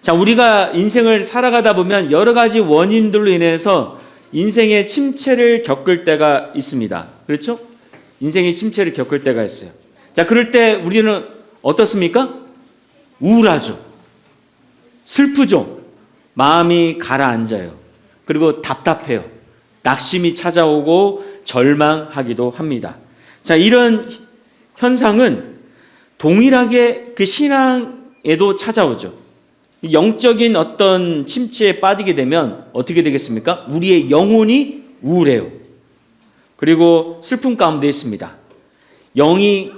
자, 우리가 인생을 살아가다 보면 여러 가지 원인들로 인해서 인생의 침체를 겪을 때가 있습니다. 그렇죠? 인생의 침체를 겪을 때가 있어요. 자, 그럴 때 우리는 어떻습니까? 우울하죠. 슬프죠. 마음이 가라앉아요. 그리고 답답해요. 낙심이 찾아오고 절망하기도 합니다. 자, 이런 현상은 동일하게 그 신앙에도 찾아오죠. 영적인 어떤 침체에 빠지게 되면 어떻게 되겠습니까? 우리의 영혼이 우울해요. 그리고 슬픔 가운데 있습니다. 영이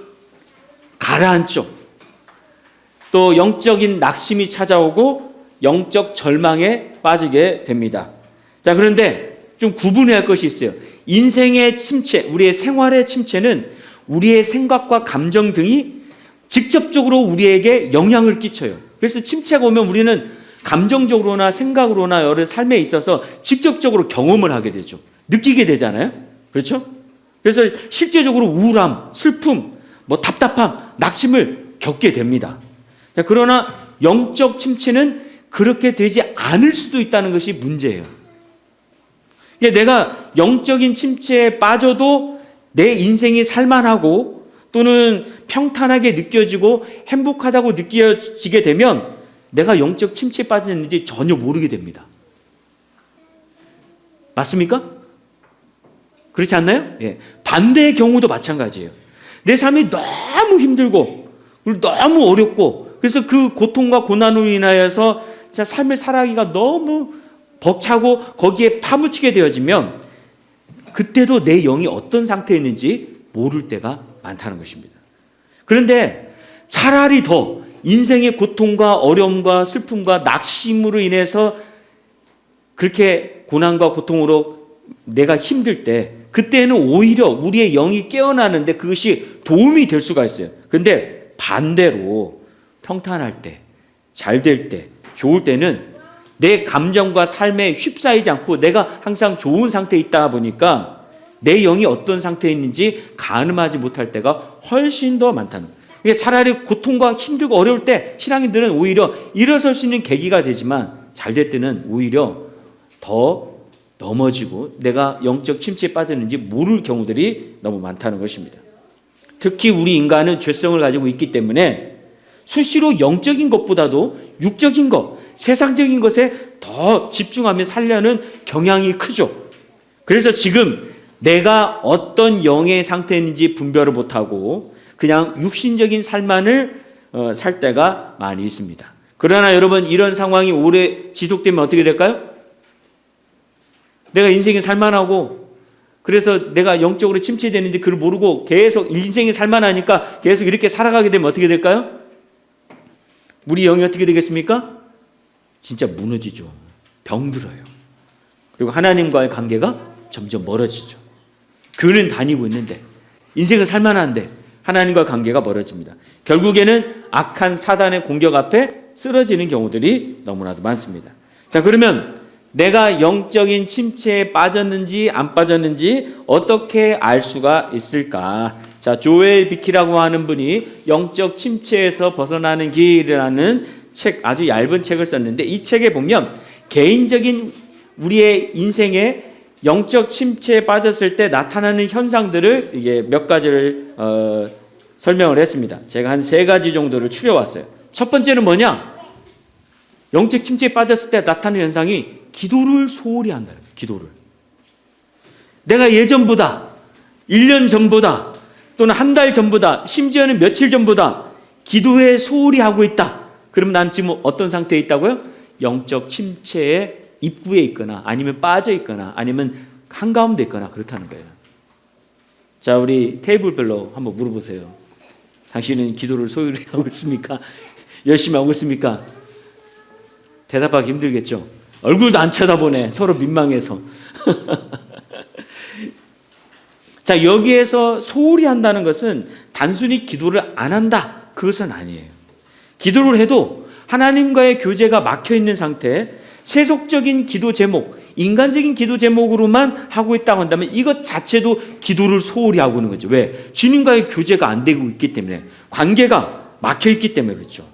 가라앉죠. 또 영적인 낙심이 찾아오고 영적 절망에 빠지게 됩니다. 자, 그런데 좀 구분해야 할 것이 있어요. 인생의 침체, 우리의 생활의 침체는 우리의 생각과 감정 등이 직접적으로 우리에게 영향을 끼쳐요. 그래서 침체가 오면 우리는 감정적으로나 생각으로나 여러 삶에 있어서 직접적으로 경험을 하게 되죠. 느끼게 되잖아요. 그렇죠? 그래서 실제적으로 우울함, 슬픔, 답답함, 낙심을 겪게 됩니다. 자, 그러나 영적 침체는 그렇게 되지 않을 수도 있다는 것이 문제예요. 내가 영적인 침체에 빠져도 내 인생이 살만하고 또는 평탄하게 느껴지고 행복하다고 느껴지게 되면 내가 영적 침체에 빠졌는지 전혀 모르게 됩니다. 맞습니까? 그렇지 않나요? 예. 반대의 경우도 마찬가지예요. 내 삶이 너무 힘들고 너무 어렵고 그래서 그 고통과 고난으로 인하여서 삶을 살아가기가 너무 벅차고 거기에 파묻히게 되어지면 그때도 내 영이 어떤 상태에 있는지 모를 때가 많다는 것입니다. 그런데 차라리 더 인생의 고통과 어려움과 슬픔과 낙심으로 인해서 그렇게 고난과 고통으로 내가 힘들 때 그때는 오히려 우리의 영이 깨어나는데 그것이 도움이 될 수가 있어요. 그런데 반대로 평탄할 때, 잘 될 때, 좋을 때는 내 감정과 삶에 휩싸이지 않고 내가 항상 좋은 상태에 있다 보니까 내 영이 어떤 상태에 있는지 가늠하지 못할 때가 훨씬 더 많다는 거예요. 차라리 고통과 힘들고 어려울 때 신앙인들은 오히려 일어설 수 있는 계기가 되지만 잘 될 때는 오히려 더 넘어지고 내가 영적 침체에 빠졌는지 모를 경우들이 너무 많다는 것입니다. 특히 우리 인간은 죄성을 가지고 있기 때문에 수시로 영적인 것보다도 육적인 것, 세상적인 것에 더 집중하며 살려는 경향이 크죠. 그래서 지금 내가 어떤 영의 상태인지 분별을 못하고 그냥 육신적인 삶만을 살 때가 많이 있습니다. 그러나 여러분, 이런 상황이 오래 지속되면 어떻게 될까요? 내가 인생이 살만하고 그래서 내가 영적으로 침체되는데 그걸 모르고 계속 인생이 살만하니까 계속 이렇게 살아가게 되면 어떻게 될까요? 우리 영이 어떻게 되겠습니까? 진짜 무너지죠. 병들어요. 그리고 하나님과의 관계가 점점 멀어지죠. 교회는 다니고 있는데 인생은 살만한데 하나님과 관계가 멀어집니다. 결국에는 악한 사단의 공격 앞에 쓰러지는 경우들이 너무나도 많습니다. 자, 그러면 내가 영적인 침체에 빠졌는지 안 빠졌는지 어떻게 알 수가 있을까? 자, 조엘 비키라고 하는 분이 영적 침체에서 벗어나는 길이라는 책, 아주 얇은 책을 썼는데 이 책에 보면 개인적인 우리의 인생에 영적 침체에 빠졌을 때 나타나는 현상들을 이게 몇 가지를 설명을 했습니다. 제가 한 3가지 정도를 추려왔어요. 첫 번째는 뭐냐? 영적 침체에 빠졌을 때 나타나는 현상이 기도를 소홀히 한다는 거예요. 기도를. 내가 예전보다 1년 전보다 또는 한 달 전보다 심지어는 며칠 전보다 기도에 소홀히 하고 있다. 그럼 난 지금 어떤 상태에 있다고요? 영적 침체의 입구에 있거나 아니면 빠져 있거나 아니면 한가운데 있거나 그렇다는 거예요. 자, 우리 테이블별로 한번 물어보세요. 당신은 기도를 소홀히 하고 있습니까? 열심히 하고 있습니까? 대답하기 힘들겠죠. 얼굴도 안 쳐다보네. 서로 민망해서. 자, 여기에서 소홀히 한다는 것은 단순히 기도를 안 한다. 그것은 아니에요. 기도를 해도 하나님과의 교제가 막혀 있는 상태, 세속적인 기도 제목, 인간적인 기도 제목으로만 하고 있다고 한다면 이것 자체도 기도를 소홀히 하고 있는 거죠. 왜? 주님과의 교제가 안 되고 있기 때문에, 관계가 막혀 있기 때문에 그렇죠.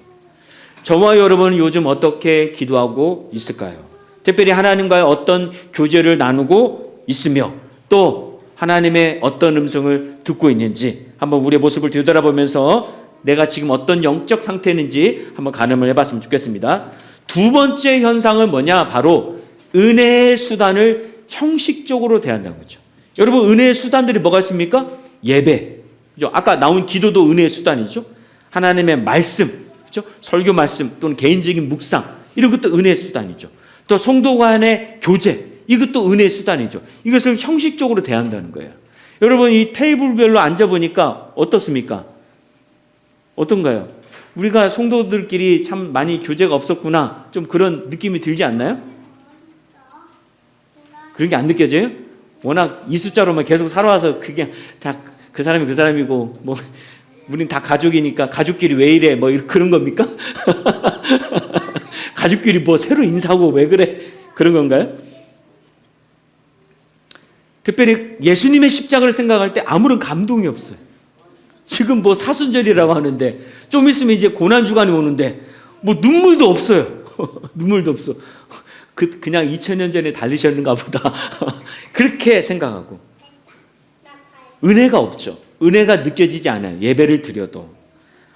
저와 여러분은 요즘 어떻게 기도하고 있을까요? 특별히 하나님과의 어떤 교제를 나누고 있으며 또 하나님의 어떤 음성을 듣고 있는지 한번 우리의 모습을 되돌아보면서 내가 지금 어떤 영적 상태인지 한번 가늠을 해봤으면 좋겠습니다. 두 번째 현상은 뭐냐? 바로 은혜의 수단을 형식적으로 대한다는 거죠. 여러분, 은혜의 수단들이 뭐가 있습니까? 예배, 그죠? 아까 나온 기도도 은혜의 수단이죠. 하나님의 말씀, 그죠? 설교 말씀 또는 개인적인 묵상, 이런 것도 은혜의 수단이죠. 또 성도 간의 교제, 이것도 은혜의 수단이죠. 이것을 형식적으로 대한다는 거예요. 여러분, 이 테이블별로 앉아보니까 어떻습니까? 어떤가요? 우리가 성도들끼리 참 많이 교제가 없었구나, 좀 그런 느낌이 들지 않나요? 그런 게 안 느껴져요? 워낙 이 숫자로만 계속 살아와서 그게 다 그 사람이 그 사람이고 뭐 우린 다 가족이니까 가족끼리 왜 이래 뭐 그런 겁니까? 가족끼리 뭐 새로 인사하고 왜 그래? 그런 건가요? 특별히 예수님의 십자가를 생각할 때 아무런 감동이 없어요. 지금 뭐 사순절이라고 하는데 좀 있으면 이제 고난주간이 오는데 뭐 눈물도 없어요. 눈물도 없어. 그냥 2000년 전에 달리셨는가 보다. 그렇게 생각하고 은혜가 없죠. 은혜가 느껴지지 않아요. 예배를 드려도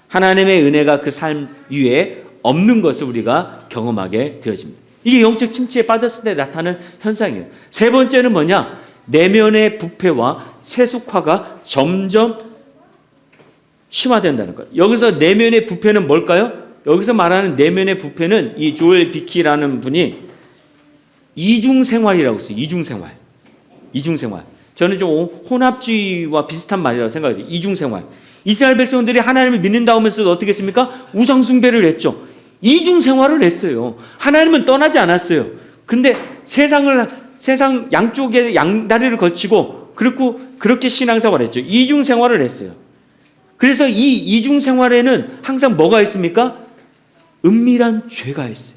하나님의 은혜가 그 삶 위에 없는 것을 우리가 경험하게 되어집니다. 이게 영적 침체에 빠졌을 때 나타나는 현상이에요. 세 번째는 뭐냐? 내면의 부패와 세속화가 점점 심화된다는 거예요. 여기서 내면의 부패는 뭘까요? 여기서 말하는 내면의 부패는 이 조엘 비키라는 분이 이중생활이라고 했어요. 이중생활. 저는 좀 혼합주의와 비슷한 말이라고 생각해요. 이중생활. 이스라엘 백성들이 하나님을 믿는다 하면서도 어떻게 했습니까? 우상숭배를 했죠. 이중생활을 했어요. 하나님은 떠나지 않았어요. 근데 세상 양쪽에 양다리를 거치고 그렇게 신앙생활을 했죠. 이중생활을 했어요. 그래서 이 이중생활에는 항상 뭐가 있습니까? 은밀한 죄가 있어요.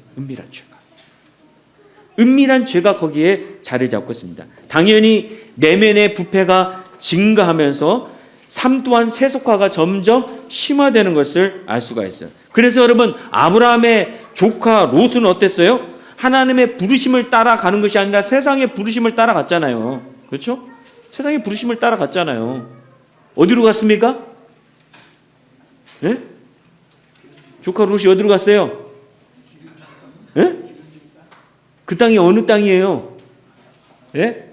은밀한 죄가 거기에 자리를 잡고 있습니다. 당연히 내면의 부패가 증가하면서 삶 또한 세속화가 점점 심화되는 것을 알 수가 있어요. 그래서 여러분, 아브라함의 조카 롯은 어땠어요? 하나님의 부르심을 따라가는 것이 아니라 세상의 부르심을 따라갔잖아요. 그렇죠? 세상의 부르심을 따라갔잖아요. 어디로 갔습니까? 예? 조카 롯이 어디로 갔어요? 예? 그 땅이 어느 땅이에요? 예?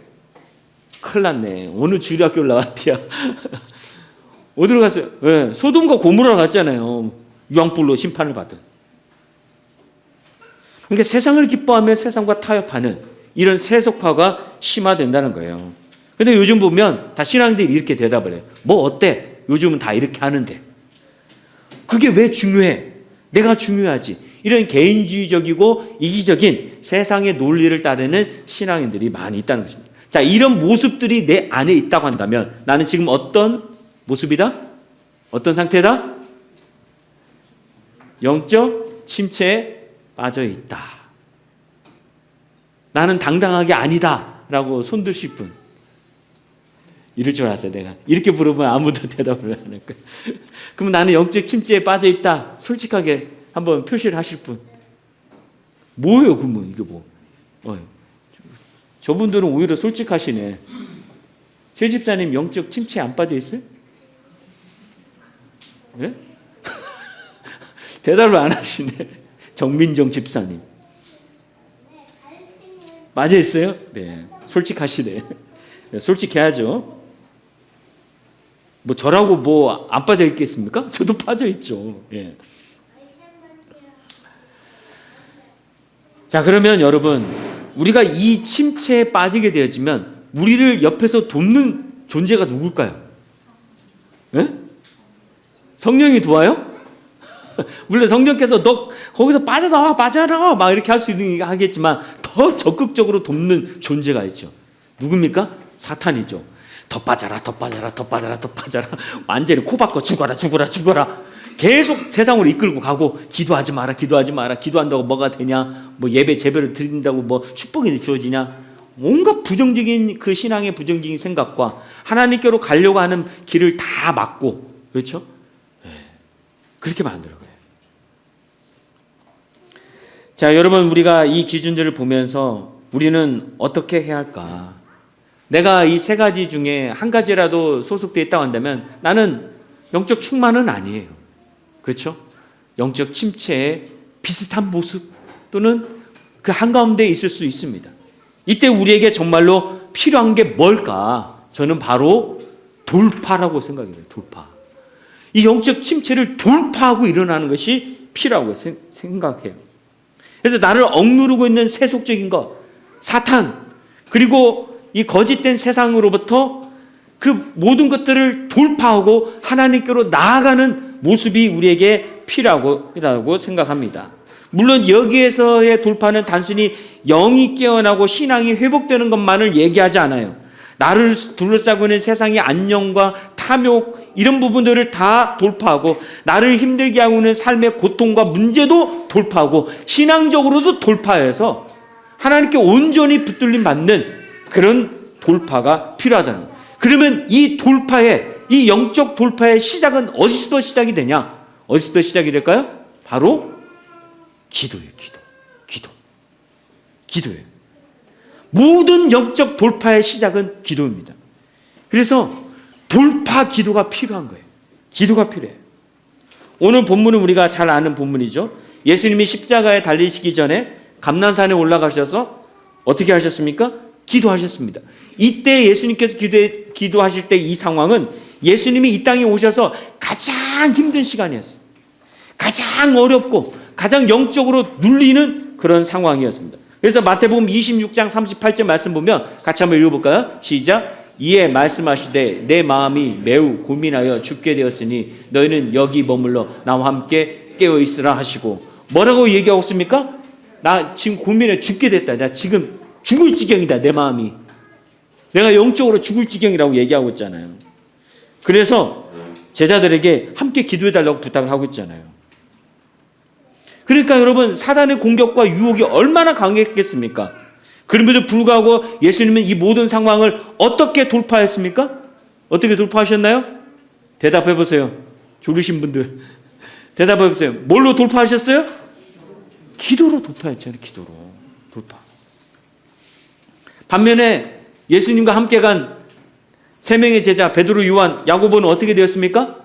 큰일 났네. 어느 주일학교를 나왔디야. 어디로 갔어요? 예, 소돔과 고모라로 갔잖아요. 유황불로 심판을 받은. 그러니까 세상을 기뻐하며 세상과 타협하는 이런 세속화가 심화된다는 거예요. 그런데 요즘 보면 다 신앙들이 이렇게 대답을 해요. 뭐 어때? 요즘은 다 이렇게 하는데. 그게 왜 중요해? 내가 중요하지. 이런 개인주의적이고 이기적인 세상의 논리를 따르는 신앙인들이 많이 있다는 것입니다. 자, 이런 모습들이 내 안에 있다고 한다면 나는 지금 어떤 모습이다? 어떤 상태다? 영적 침체에 빠져 있다. 나는 당당하게 아니다 라고 손드실 분. 이럴 줄 알았어요. 내가 이렇게 물어보면 아무도 대답을 안 할 거예요. 그럼 나는 영적 침체에 빠져 있다. 솔직하게 한번 표시를 하실 분. 뭐예요, 그러면 이게 뭐? 저분들은 오히려 솔직하시네. 최 집사님 영적 침체에 안 빠져 있어요? 네? 대답을 안 하시네. 정민정 집사님. 맞아 있어요? 네, 솔직하시네. 네, 솔직해야죠. 뭐 저라고 뭐 안 빠져 있겠습니까? 저도 빠져 있죠. 예. 자, 그러면 여러분, 우리가 이 침체에 빠지게 되어지면 우리를 옆에서 돕는 존재가 누굴까요? 예? 성령이 도와요? 물론 성령께서 너 거기서 빠져나와 막 이렇게 할 수 있는 하겠지만 더 적극적으로 돕는 존재가 있죠. 누굽니까? 사탄이죠. 더 빠져라. 완전히 코 박고 죽어라. 계속 세상으로 이끌고 가고 기도하지 마라. 기도한다고 뭐가 되냐? 뭐 예배 제배를 드린다고 뭐 축복이 주어지냐? 온갖 부정적인 그 신앙의 부정적인 생각과 하나님께로 가려고 하는 길을 다 막고, 그렇죠? 네. 그렇게 만들어 거예요. 자, 여러분, 우리가 이 기준들을 보면서 우리는 어떻게 해야 할까? 내가 이 세 가지 중에 한 가지라도 소속되어 있다고 한다면 나는 영적 충만은 아니에요. 그렇죠? 영적 침체의 비슷한 모습 또는 그 한가운데 있을 수 있습니다. 이때 우리에게 정말로 필요한 게 뭘까? 저는 바로 돌파라고 생각해요. 돌파. 이 영적 침체를 돌파하고 일어나는 것이 필요하고 생각해요. 그래서 나를 억누르고 있는 세속적인 것, 사탄, 그리고 이 거짓된 세상으로부터 그 모든 것들을 돌파하고 하나님께로 나아가는 모습이 우리에게 필요하고 생각합니다. 물론 여기에서의 돌파는 단순히 영이 깨어나고 신앙이 회복되는 것만을 얘기하지 않아요. 나를 둘러싸고 있는 세상의 안녕과 탐욕 이런 부분들을 다 돌파하고 나를 힘들게 하고 있는 삶의 고통과 문제도 돌파하고 신앙적으로도 돌파해서 하나님께 온전히 붙들림 받는 그런 돌파가 필요하다는 거예요. 그러면 이 돌파의 이 영적 돌파의 시작은 어디서부터 시작이 되냐? 어디서부터 시작이 될까요? 바로 기도예요. 기도예요. 모든 영적 돌파의 시작은 기도입니다. 그래서 돌파 기도가 필요한 거예요. 기도가 필요해요. 오늘 본문은 우리가 잘 아는 본문이죠. 예수님이 십자가에 달리시기 전에 감난산에 올라가셔서 어떻게 하셨습니까? 기도하셨습니다. 이때 예수님께서 기도하실 때 이 상황은 예수님이 이 땅에 오셔서 가장 힘든 시간이었어요. 가장 어렵고 가장 영적으로 눌리는 그런 상황이었습니다. 그래서 마태복음 26장 38절 말씀 보면 같이 한번 읽어볼까요? 시작. 이에 말씀하시되 내 마음이 매우 고민하여 죽게 되었으니 너희는 여기 머물러 나와 함께 깨어 있으라 하시고 뭐라고 얘기하고 있습니까? 나 지금 고민해 죽게 됐다. 나 지금 죽을 지경이다. 내 마음이. 내가 영적으로 죽을 지경이라고 얘기하고 있잖아요. 그래서 제자들에게 함께 기도해달라고 부탁을 하고 있잖아요. 그러니까 여러분 사단의 공격과 유혹이 얼마나 강했겠습니까? 그럼에도 불구하고 예수님은 이 모든 상황을 어떻게 돌파했습니까? 어떻게 돌파하셨나요? 대답해 보세요. 졸리신 분들 대답해 보세요. 뭘로 돌파하셨어요? 기도로 돌파했잖아요. 기도로 돌파. 반면에 예수님과 함께 간 세 명의 제자 베드로, 요한, 야고보는 어떻게 되었습니까?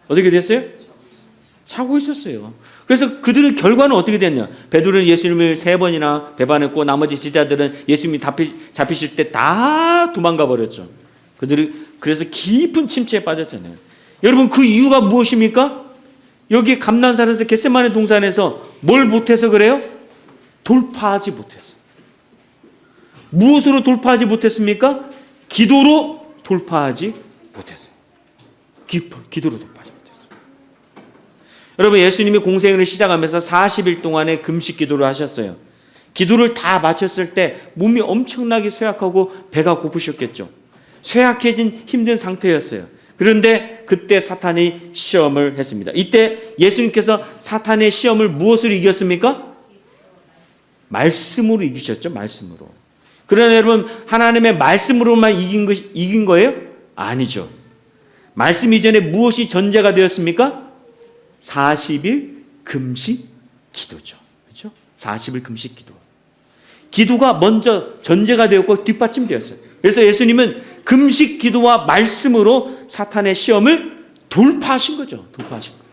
어떻게 됐어요? 자고 있었어요. 그래서 그들의 결과는 어떻게 됐냐? 베드로는 예수님을 3번이나 배반했고 나머지 제자들은 예수님이 잡히실 때 다 도망가 버렸죠. 그들이 그래서 깊은 침체에 빠졌잖아요. 여러분 그 이유가 무엇입니까? 여기 감난산에서 겟세마네 동산에서 뭘 못해서 그래요? 돌파하지 못해서. 무엇으로 돌파하지 못했습니까? 기도로 돌파하지 못했어요. 기도로 돌파하지 못했어요. 여러분 예수님이 공생을 시작하면서 40일 동안의 금식 기도를 하셨어요. 기도를 다 마쳤을 때 몸이 엄청나게 쇠약하고 배가 고프셨겠죠. 쇠약해진 힘든 상태였어요. 그런데 그때 사탄이 시험을 했습니다. 이때 예수님께서 사탄의 시험을 무엇으로 이겼습니까? 말씀으로 이기셨죠. 말씀으로. 그러나 여러분 하나님의 말씀으로만 이긴 거예요? 아니죠. 말씀 이전에 무엇이 전제가 되었습니까? 40일 금식 기도죠. 그렇죠? 40일 금식 기도. 기도가 먼저 전제가 되었고 뒷받침되었어요. 그래서 예수님은 금식 기도와 말씀으로 사탄의 시험을 돌파하신 거죠. 돌파하신 거예요.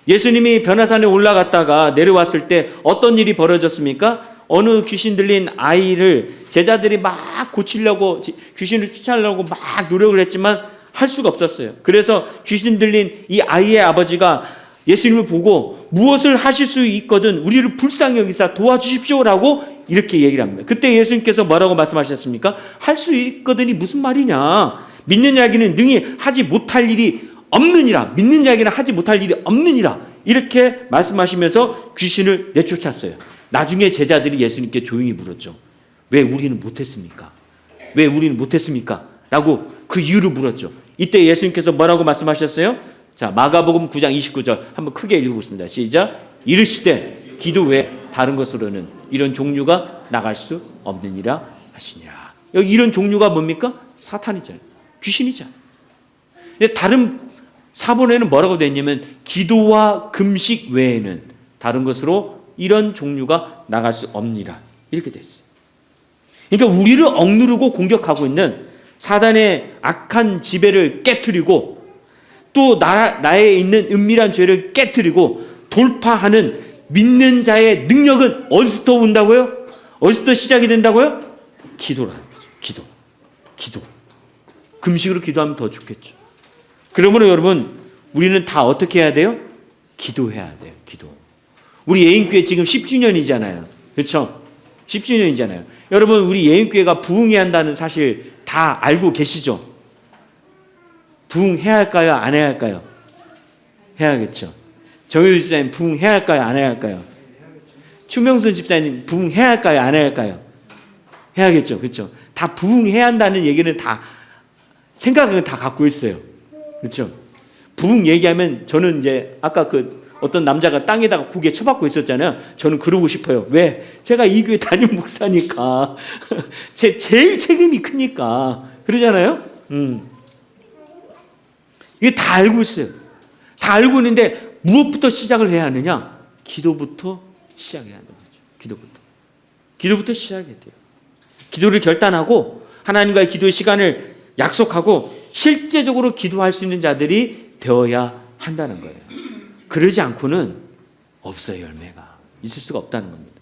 예수님이 변화산에 올라갔다가 내려왔을 때 어떤 일이 벌어졌습니까? 어느 귀신 들린 아이를 제자들이 막 고치려고 귀신을 쫓아내려고 막 노력을 했지만 할 수가 없었어요. 그래서 귀신 들린 이 아이의 아버지가 예수님을 보고 무엇을 하실 수 있거든 우리를 불쌍히 여기사 도와주십시오라고 이렇게 얘기를 합니다. 그때 예수님께서 뭐라고 말씀하셨습니까? 할 수 있거든이 무슨 말이냐? 믿는 자에게는 능히 하지 못할 일이 없느니라. 믿는 자에게는 하지 못할 일이 없느니라. 이렇게 말씀하시면서 귀신을 내쫓았어요. 나중에 제자들이 예수님께 조용히 물었죠. 왜 우리는 못했습니까? 왜 우리는 못했습니까? 라고 그 이유를 물었죠. 이때 예수님께서 뭐라고 말씀하셨어요? 자, 마가복음 9장 29절 한번 크게 읽어보겠습니다. 시작. 이르시되 기도 외에 다른 것으로는 이런 종류가 나갈 수 없느니라 하시니라. 여기 이런 종류가 뭡니까? 사탄이잖아요. 귀신이잖아요. 다른 사본에는 뭐라고 되어 있냐면 기도와 금식 외에는 다른 것으로 이런 종류가 나갈 수 없니라. 이렇게 됐어요. 그러니까 우리를 억누르고 공격하고 있는 사단의 악한 지배를 깨트리고 또 나에 있는 은밀한 죄를 깨트리고 돌파하는 믿는 자의 능력은 어디서부터 온다고요? 어디서부터 시작이 된다고요? 기도라는 거죠. 기도. 금식으로 기도하면 더 좋겠죠. 그러므로 여러분, 우리는 다 어떻게 해야 돼요? 기도해야 돼요. 기도. 우리 예인교회 지금 10주년이잖아요. 그렇죠? 10주년이잖아요. 여러분, 우리 예인교회가 부흥해야 한다는 사실 다 알고 계시죠? 부흥해야 할까요? 안 해야 할까요? 해야겠죠. 정효주 집사님 부흥해야 할까요? 안 해야 할까요? 추명순 집사님 부흥해야 할까요? 안 해야 할까요? 해야겠죠. 그렇죠? 다 부흥해야 한다는 얘기는 다 생각은 다 갖고 있어요. 그렇죠? 부흥 얘기하면 저는 이제 아까 그 어떤 남자가 땅에다가 고개 쳐박고 있었잖아요. 저는 그러고 싶어요. 왜? 제가 이 교회 담임 목사니까. 제일 책임이 크니까. 그러잖아요? 이게 다 알고 있어요. 다 알고 있는데 무엇부터 시작을 해야 하느냐? 기도부터 시작해야 한다는 거죠. 기도부터 시작해야 돼요. 기도를 결단하고 하나님과의 기도의 시간을 약속하고 실제적으로 기도할 수 있는 자들이 되어야 한다는 거예요. 그러지 않고는 없어요. 열매가 있을 수가 없다는 겁니다.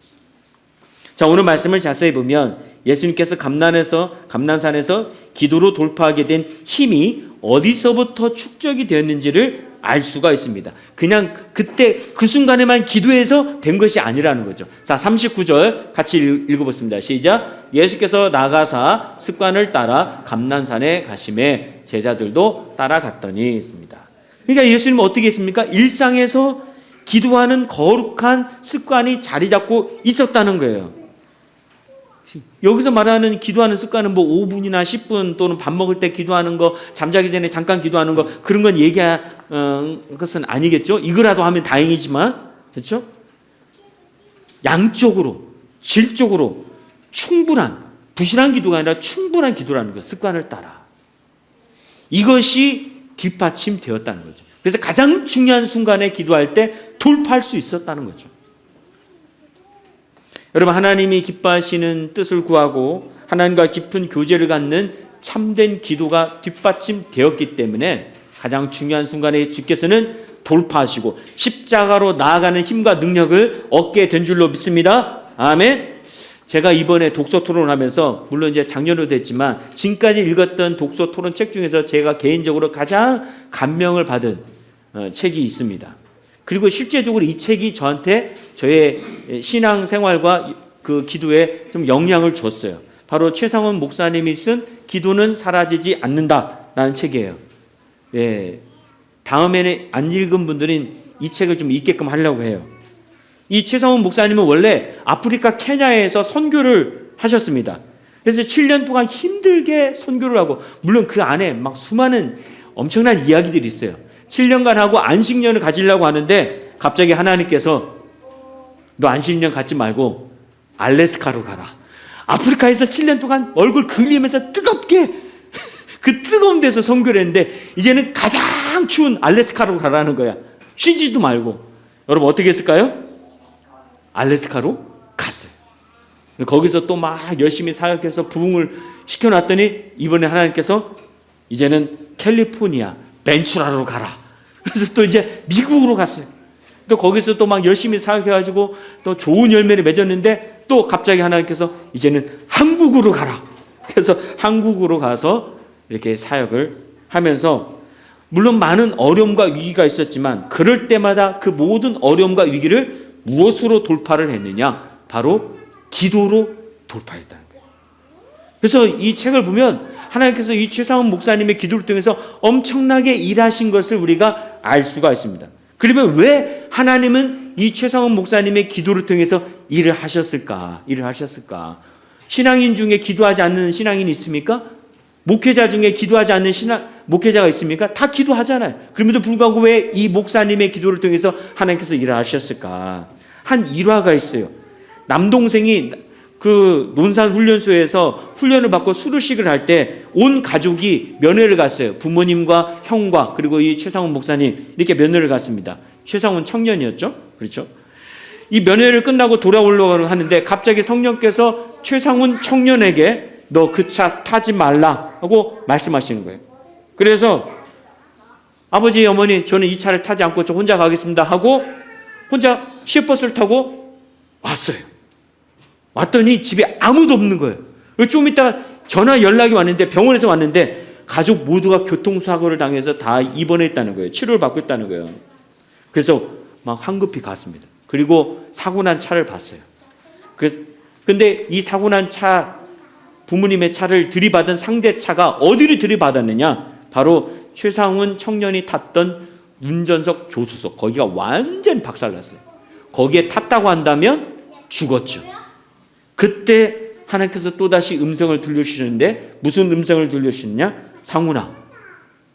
자, 오늘 말씀을 자세히 보면 예수님께서 감난산에서 기도로 돌파하게 된 힘이 어디서부터 축적이 되었는지를 알 수가 있습니다. 그냥 그때 그 순간에만 기도해서 된 것이 아니라는 거죠. 자, 39절 같이 읽어보겠습니다. 시작. 예수께서 나가사 습관을 따라 감난산에 가심에 제자들도 따라갔더니 있습니다. 그러니까 예수님은 어떻게 했습니까? 일상에서 기도하는 거룩한 습관이 자리 잡고 있었다는 거예요. 여기서 말하는 기도하는 습관은 뭐 5분이나 10분 또는 밥 먹을 때 기도하는 거, 잠자기 전에 잠깐 기도하는 거, 그런 건 얘기한 것은 아니겠죠. 이거라도 하면 다행이지만, 그렇죠? 양적으로, 질적으로 충분한, 부실한 기도가 아니라 충분한 기도라는 거, 습관을 따라. 이것이 뒷받침되었다는 거죠. 그래서 가장 중요한 순간에 기도할 때 돌파할 수 있었다는 거죠. 여러분, 하나님이 기뻐하시는 뜻을 구하고 하나님과 깊은 교제를 갖는 참된 기도가 뒷받침되었기 때문에 가장 중요한 순간에 주께서는 돌파하시고 십자가로 나아가는 힘과 능력을 얻게 된 줄로 믿습니다. 아멘. 제가 이번에 독서 토론하면서 물론 이제 작년으로 됐지만 지금까지 읽었던 독서 토론 책 중에서 제가 개인적으로 가장 감명을 받은 책이 있습니다. 그리고 실제적으로 이 책이 저한테 저의 신앙 생활과 그 기도에 좀 영향을 줬어요. 바로 최상원 목사님이 쓴 기도는 사라지지 않는다라는 책이에요. 예, 다음에는 안 읽은 분들은 이 책을 좀 읽게끔 하려고 해요. 이 최상원 목사님은 원래 아프리카 케냐에서 선교를 하셨습니다. 그래서 7년 동안 힘들게 선교를 하고, 물론 그 안에 막 수많은 엄청난 이야기들이 있어요. 7년간 하고 안식년을 가지려고 하는데 갑자기 하나님께서 너 안식년 갖지 말고 알래스카로 가라. 아프리카에서 7년 동안 얼굴 긁리면서 뜨겁게 그 뜨거운 데서 선교를 했는데 이제는 가장 추운 알래스카로 가라는 거야. 쉬지도 말고. 여러분 어떻게 했을까요? 알래스카로 갔어요. 거기서 또 막 열심히 사역해서 부흥을 시켜놨더니 이번에 하나님께서 이제는 캘리포니아 벤츄라로 가라. 그래서 또 이제 미국으로 갔어요. 또 거기서 또 막 열심히 사역해가지고 또 좋은 열매를 맺었는데 또 갑자기 하나님께서 이제는 한국으로 가라. 그래서 한국으로 가서 이렇게 사역을 하면서 물론 많은 어려움과 위기가 있었지만 그럴 때마다 그 모든 어려움과 위기를 무엇으로 돌파를 했느냐? 바로 기도로 돌파했다는 거예요. 그래서 이 책을 보면 하나님께서 이 최상원 목사님의 기도를 통해서 엄청나게 일하신 것을 우리가 알 수가 있습니다. 그러면 왜 하나님은 이 최상원 목사님의 기도를 통해서 일을 하셨을까? 신앙인 중에 기도하지 않는 신앙인이 있습니까? 목회자 중에 기도하지 않는 목회자가 있습니까? 다 기도하잖아요. 그럼에도 불구하고 왜 이 목사님의 기도를 통해서 하나님께서 일을 하셨을까? 한 일화가 있어요. 남동생이 그 논산훈련소에서 훈련을 받고 수료식을 할 때 온 가족이 면회를 갔어요. 부모님과 형과 그리고 이 최상훈 목사님 이렇게 면회를 갔습니다. 최상훈 청년이었죠. 그렇죠. 이 면회를 끝나고 돌아오려고 하는데 갑자기 성령께서 최상훈 청년에게 너 그 차 타지 말라 하고 말씀하시는 거예요. 그래서 아버지, 어머니, 저는 이 차를 타지 않고 저 혼자 가겠습니다 하고 혼자 시외버스를 타고 왔어요. 왔더니 집에 아무도 없는 거예요. 좀 이따 전화 연락이 왔는데, 병원에서 왔는데 가족 모두가 교통사고를 당해서 다 입원했다는 거예요. 치료를 받고 있다는 거예요. 그래서 막 황급히 갔습니다. 그리고 사고 난 차를 봤어요. 근데 이 사고 난 차, 부모님의 차를 들이받은 상대 차가 어디를 들이받았느냐? 바로 최상훈 청년이 탔던 운전석 조수석, 거기가 완전히 박살났어요. 거기에 탔다고 한다면 죽었죠. 그때 하나님께서 또다시 음성을 들려주시는데, 무슨 음성을 들려주시느냐? 상훈아,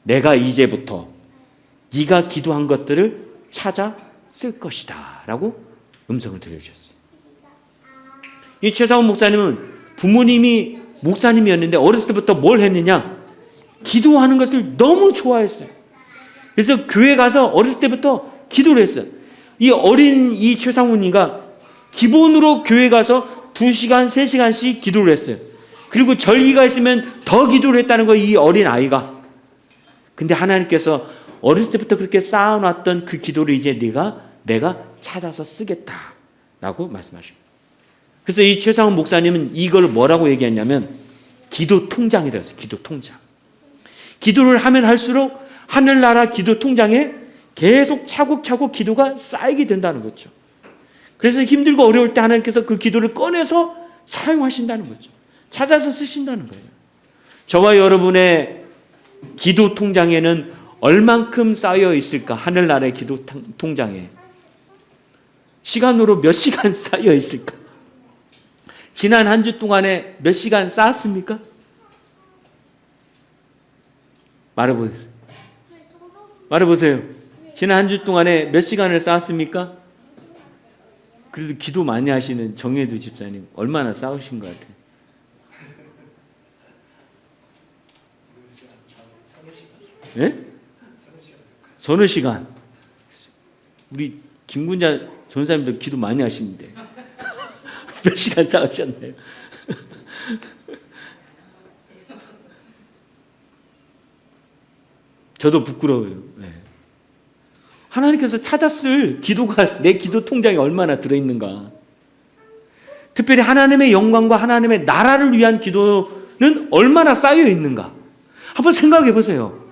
내가 이제부터 네가 기도한 것들을 찾아 쓸 것이다 라고 음성을 들려주셨어요. 이 최상훈 목사님은 부모님이 목사님이었는데 어렸을 때부터 뭘 했느냐? 기도하는 것을 너무 좋아했어요. 그래서 교회 가서 어렸을 때부터 기도를 했어요. 이 어린 이 최상훈이가 기본으로 교회 가서 2시간, 3시간씩 기도를 했어요. 그리고 절기가 있으면 더 기도를 했다는 거예요, 이 어린 아이가. 근데 하나님께서 어렸을 때부터 그렇게 쌓아놨던 그 기도를 이제 내가 찾아서 쓰겠다라고 말씀하십니다. 그래서 이 최상훈 목사님은 이걸 뭐라고 얘기했냐면 기도 통장이 되었어요. 기도 통장. 기도를 하면 할수록 하늘나라 기도 통장에 계속 차곡차곡 기도가 쌓이게 된다는 거죠. 그래서 힘들고 어려울 때 하나님께서 그 기도를 꺼내서 사용하신다는 거죠. 찾아서 쓰신다는 거예요. 저와 여러분의 기도 통장에는 얼만큼 쌓여 있을까? 하늘나라의 기도 통장에 시간으로 몇 시간 쌓여 있을까? 지난 한 주 동안에 몇 시간 쌓았습니까? 말해보세요. 말해보세요. 지난 한 주 동안에 몇 시간을 쌓았습니까? 그래도 기도 많이 하시는 정혜두 집사님 얼마나 쌓으신 것 같아요? 예? 서너 시간. 우리 김군자 전사님도 기도 많이 하시는데 몇 시간 쌓으셨나요? 저도 부끄러워요. 네. 하나님께서 찾았을 기도가 내 기도 통장에 얼마나 들어있는가. 특별히 하나님의 영광과 하나님의 나라를 위한 기도는 얼마나 쌓여 있는가. 한번 생각해 보세요.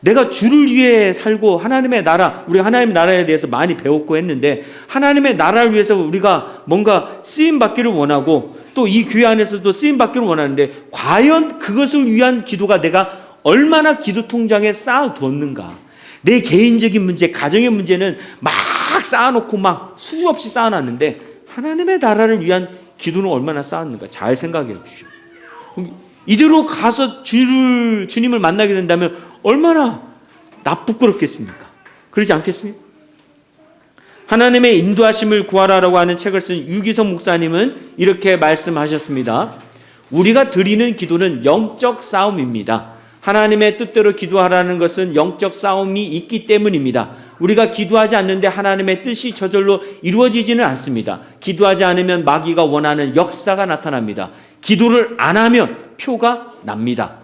내가 주를 위해 살고 하나님의 나라, 우리 하나님의 나라에 대해서 많이 배웠고 했는데 하나님의 나라를 위해서 우리가 뭔가 쓰임받기를 원하고 또 이 교회 안에서도 쓰임받기를 원하는데 과연 그것을 위한 기도가 내가 얼마나 기도 통장에 쌓아두었는가. 내 개인적인 문제, 가정의 문제는 막 쌓아놓고 막 수없이 쌓아놨는데 하나님의 나라를 위한 기도는 얼마나 쌓았는가. 잘 생각해 보십시오. 이대로 가서 주님을 만나게 된다면 얼마나 부끄럽겠습니까? 그러지 않겠습니까? 하나님의 인도하심을 구하라라고 하는 책을 쓴 유기성 목사님은 이렇게 말씀하셨습니다. 우리가 드리는 기도는 영적 싸움입니다. 하나님의 뜻대로 기도하라는 것은 영적 싸움이 있기 때문입니다. 우리가 기도하지 않는데 하나님의 뜻이 저절로 이루어지지는 않습니다. 기도하지 않으면 마귀가 원하는 역사가 나타납니다. 기도를 안 하면 표가 납니다.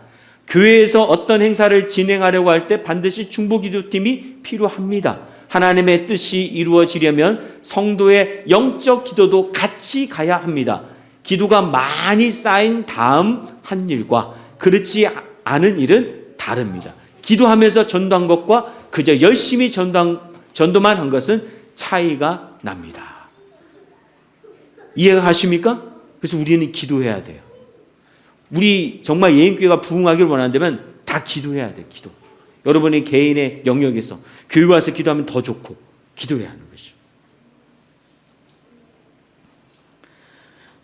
교회에서 어떤 행사를 진행하려고 할 때 반드시 중보기도팀이 필요합니다. 하나님의 뜻이 이루어지려면 성도의 영적 기도도 같이 가야 합니다. 기도가 많이 쌓인 다음 한 일과 그렇지 않은 일은 다릅니다. 기도하면서 전도한 것과 그저 열심히 전도만 한 것은 차이가 납니다. 이해가 가십니까? 그래서 우리는 기도해야 돼요. 우리 정말 예인교회가 부흥하기를 원한다면 다 기도해야 돼요. 기도. 여러분의 개인의 영역에서 교회 와서 기도하면 더 좋고 기도해야 하는 것이죠.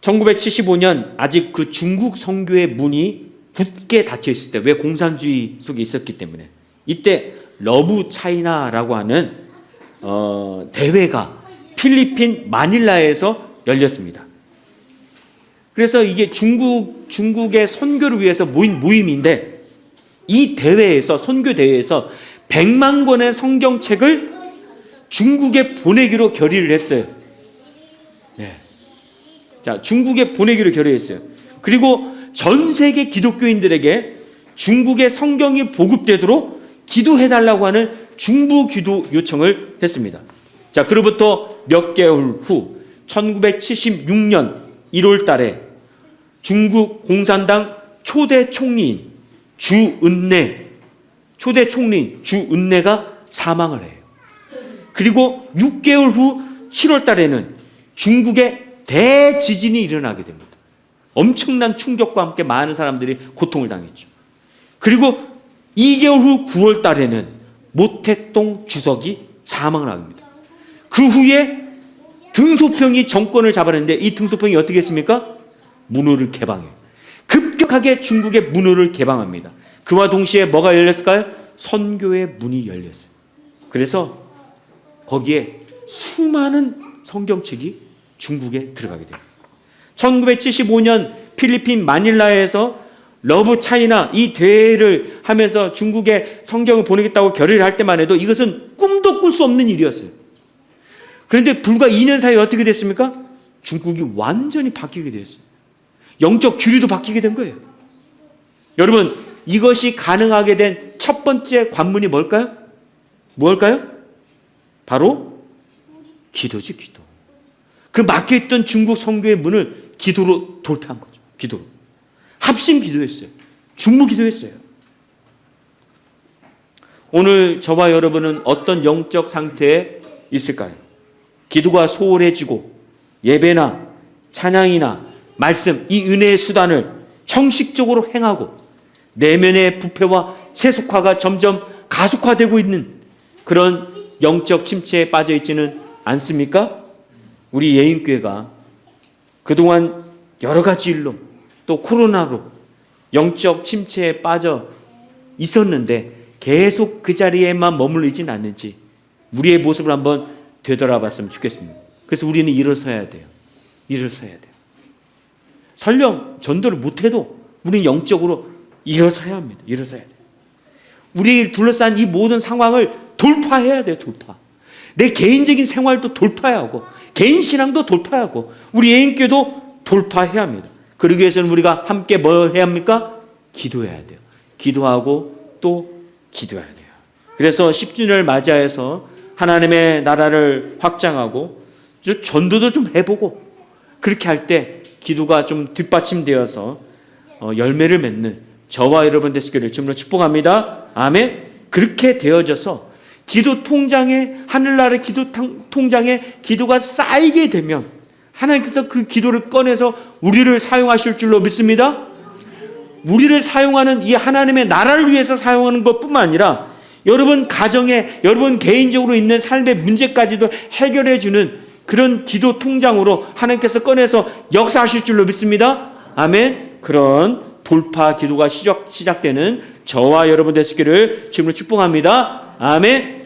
1975년 아직 그 중국 선교의 문이 굳게 닫혀 있을 때, 왜 공산주의 속에 있었기 때문에 이때 러브 차이나라고 하는 대회가 필리핀 마닐라에서 열렸습니다. 그래서 이게 중국의 선교를 위해서 모인 모임인데 이 대회에서 선교 대회에서 100만 권의 성경책을 중국에 보내기로 결의를 했어요. 자, 중국에 보내기로 결의했어요. 그리고 전 세계 기독교인들에게 중국의 성경이 보급되도록 기도해달라고 하는 중부 기도 요청을 했습니다. 자, 그로부터 몇 개월 후 1976년 1월 달에 중국 공산당 초대 총리인 초대 총리인 주은내가 사망을 해요. 그리고 6개월 후 7월 달에는 중국에 대지진이 일어나게 됩니다. 엄청난 충격과 함께 많은 사람들이 고통을 당했죠. 그리고 2개월 후 9월 달에는 모택동 주석이 사망을 합니다. 그 후에 등소평이 정권을 잡아냈는데 이 등소평이 어떻게 했습니까? 문호를 개방해요. 급격하게 중국의 문호를 개방합니다. 그와 동시에 뭐가 열렸을까요? 선교의 문이 열렸어요. 그래서 거기에 수많은 성경책이 중국에 들어가게 됩니다. 1975년 필리핀 마닐라에서 러브 차이나 이 대회를 하면서 중국에 성경을 보내겠다고 결의를 할 때만 해도 이것은 꿈도 꿀 수 없는 일이었어요. 그런데 불과 2년 사이에 어떻게 됐습니까? 중국이 완전히 바뀌게 되었어요. 영적 규리도 바뀌게 된 거예요. 여러분, 이것이 가능하게 된 첫 번째 관문이 뭘까요? 무엇일까요? 바로 기도지, 기도. 그 막혀있던 중국 선교의 문을 기도로 돌파한 거죠. 기도로. 합심 기도했어요. 중무 기도했어요. 오늘 저와 여러분은 어떤 영적 상태에 있을까요? 기도가 소홀해지고 예배나 찬양이나 말씀, 이 은혜의 수단을 형식적으로 행하고 내면의 부패와 세속화가 점점 가속화되고 있는 그런 영적 침체에 빠져 있지는 않습니까? 우리 예인교회가 그동안 여러 가지 일로 또 코로나로 영적 침체에 빠져 있었는데 계속 그 자리에만 머물리진 않는지 우리의 모습을 한번 되돌아봤으면 좋겠습니다. 그래서 우리는 일어서야 돼요. 일어서야 돼요. 설령 전도를 못해도 우리는 영적으로 일어서야 합니다. 일어서야 돼요. 우리를 둘러싼 이 모든 상황을 돌파해야 돼요. 돌파. 내 개인적인 생활도 돌파해야 하고 개인 신앙도 돌파해야 하고 우리 예인교도 돌파해야 합니다. 그러기 위해서는 우리가 함께 뭘 해야 합니까? 기도해야 돼요. 기도하고 또 기도해야 돼요. 그래서 10주년을 맞이해서 하나님의 나라를 확장하고 전도도 좀 해보고 그렇게 할 때 기도가 좀 뒷받침되어서 열매를 맺는 저와 여러분 되시기를 주님으로 축복합니다. 아멘. 그렇게 되어져서 기도 통장에 하늘나라의 기도 통장에 기도가 쌓이게 되면 하나님께서 그 기도를 꺼내서 우리를 사용하실 줄로 믿습니다. 우리를 사용하는 이 하나님의 나라를 위해서 사용하는 것뿐만 아니라 여러분 가정에 여러분 개인적으로 있는 삶의 문제까지도 해결해 주는 그런 기도 통장으로 하나님께서 꺼내서 역사하실 줄로 믿습니다. 아멘. 그런 돌파 기도가 시작되는 저와 여러분 되시기를 주님으로 축복합니다. 아멘.